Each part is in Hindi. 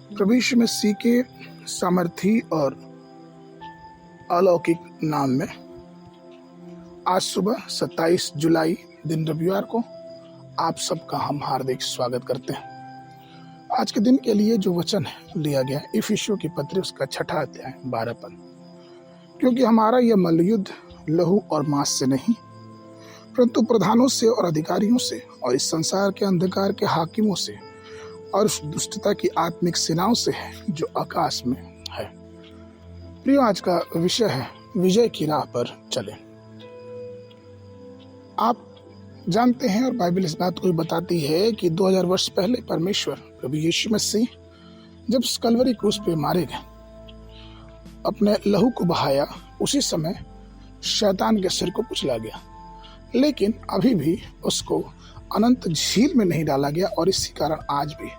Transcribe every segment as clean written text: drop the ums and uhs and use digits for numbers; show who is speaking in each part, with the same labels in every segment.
Speaker 1: प्रभु यीशु मसीह के सामर्थी और अलौकिक नाम में आज सुबह 27 जुलाई दिन रविवार को आप सबका हम हार्दिक स्वागत करते हैं। आज के दिन के लिए जो वचन लिया गया इफिसियों की पत्री उसका 6 अध्याय 12 पद। क्योंकि हमारा यह मल्लयुद्ध लहू और मांस से नहीं परंतु प्रधानों से और अधिकारियों से और इस संसार के अंधकार के हाकिमों से और उस दुष्टता की आत्मिक सेनाओं से है जो आकाश में है। प्रियो, आज का विषय है विजय की राह पर चले। आप जानते हैं और बाइबल इस बात को भी बताती है कि 2000 वर्ष पहले परमेश्वर प्रभु यीशु मसीह जब कलवरी क्रूस पे मारे गए, अपने लहू को बहाया, उसी समय शैतान के सिर को कुचला गया, लेकिन अभी भी उसको अनंत झील में नहीं डाला गया। और इसी कारण आज भी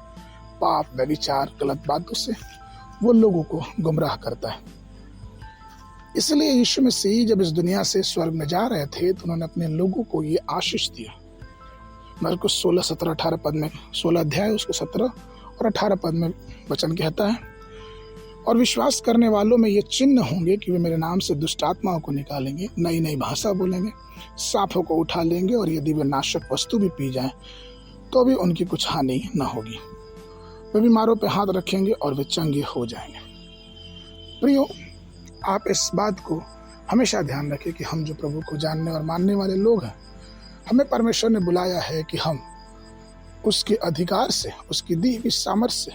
Speaker 1: पाप, व्यभिचार, गलत बातों से वो लोगों को गुमराह करता है। इसलिए यीशु मसीह जब इस दुनिया से स्वर्ग में जा रहे थे तो उन्होंने अपने लोगों को ये आशीष दिया। मरकुस 16, 17, 18 पद में, 16 अध्याय उसको 17 और 18 पद में वचन कहता है, और विश्वास करने वालों में ये चिन्ह होंगे कि वे मेरे नाम से दुष्ट आत्माओं को निकालेंगे, नई नई भाषा बोलेंगे, सांपों को उठा लेंगे, और यदि वे नाशक वस्तु भी पी जाएं तो भी उनकी कुछ हानि न होगी। वे बीमारों पे हाथ रखेंगे और वे चंगे हो जाएंगे। प्रियो, आप इस बात को हमेशा ध्यान रखें कि हम जो प्रभु को जानने और मानने वाले लोग हैं, हमें परमेश्वर ने बुलाया है कि हम उसके अधिकार से, उसकी दी हुई सामर्थ्य से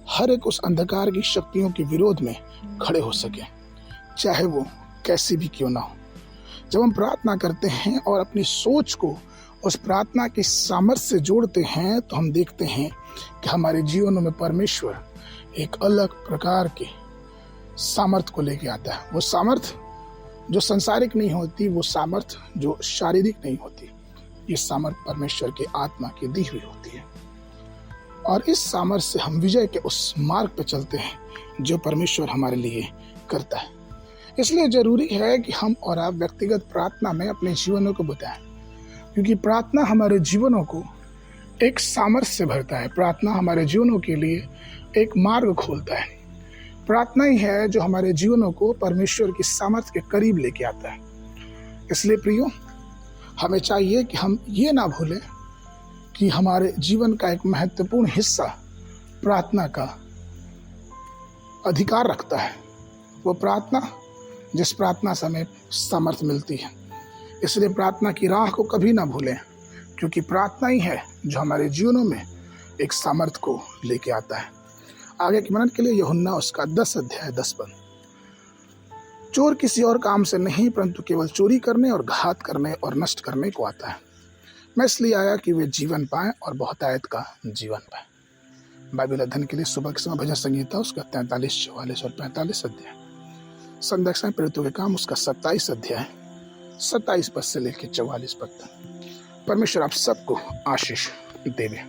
Speaker 1: हर एक उस अंधकार की शक्तियों के विरोध में खड़े हो सके, चाहे वो कैसी भी क्यों ना हो। जब हम प्रार्थना करते हैं और अपनी सोच को उस प्रार्थना की सामर्थ्य से जोड़ते हैं तो हम देखते हैं कि हमारे जीवनों में परमेश्वर एक अलग प्रकार के सामर्थ्य को लेके आता है। वो सामर्थ्य जो सांसारिक नहीं होती, वो सामर्थ्य जो शारीरिक नहीं होती, ये सामर्थ्य परमेश्वर की आत्मा की दी हुई होती है। और इस सामर्थ्य से हम विजय के उस मार्ग पर चलते हैं जो परमेश्वर हमारे लिए करता है। इसलिए जरूरी है कि हम और आप व्यक्तिगत प्रार्थना में अपने जीवनों को बताएं, क्योंकि प्रार्थना हमारे जीवनों को एक सामर्थ्य से भरता है। प्रार्थना हमारे जीवनों के लिए एक मार्ग खोलता है। प्रार्थना ही है जो हमारे जीवनों को परमेश्वर की सामर्थ्य के करीब लेके आता है। इसलिए प्रियो, हमें चाहिए कि हम ये ना भूलें कि हमारे जीवन का एक महत्वपूर्ण हिस्सा प्रार्थना का अधिकार रखता है। वो प्रार्थना जिस प्रार्थना से हमें सामर्थ्य मिलती है। इसलिए प्रार्थना की राह को कभी ना भूलें, क्योंकि प्रार्थना ही है जो हमारे जीवनों में एक सामर्थ्य को लेके आता है। आगे के मनन के लिए यूहन्ना उसका 10 अध्याय 10 पद। चोर किसी और काम से नहीं परंतु केवल चोरी करने और घात करने और नष्ट करने को आता है। मैं इसलिए आया कि वे जीवन पाएं और बहुतायत का जीवन पाएं। बाइबल अध्ययन के लिए सुबह के समय भजन संगीता उसका 43, 44 और 45 अध्याय। संध्या के समय प्रेरितों के काम उसका 27 अध्याय 27 पद से लेकर 44 पद तक। परमेश्वर आप सबको आशीष देवे।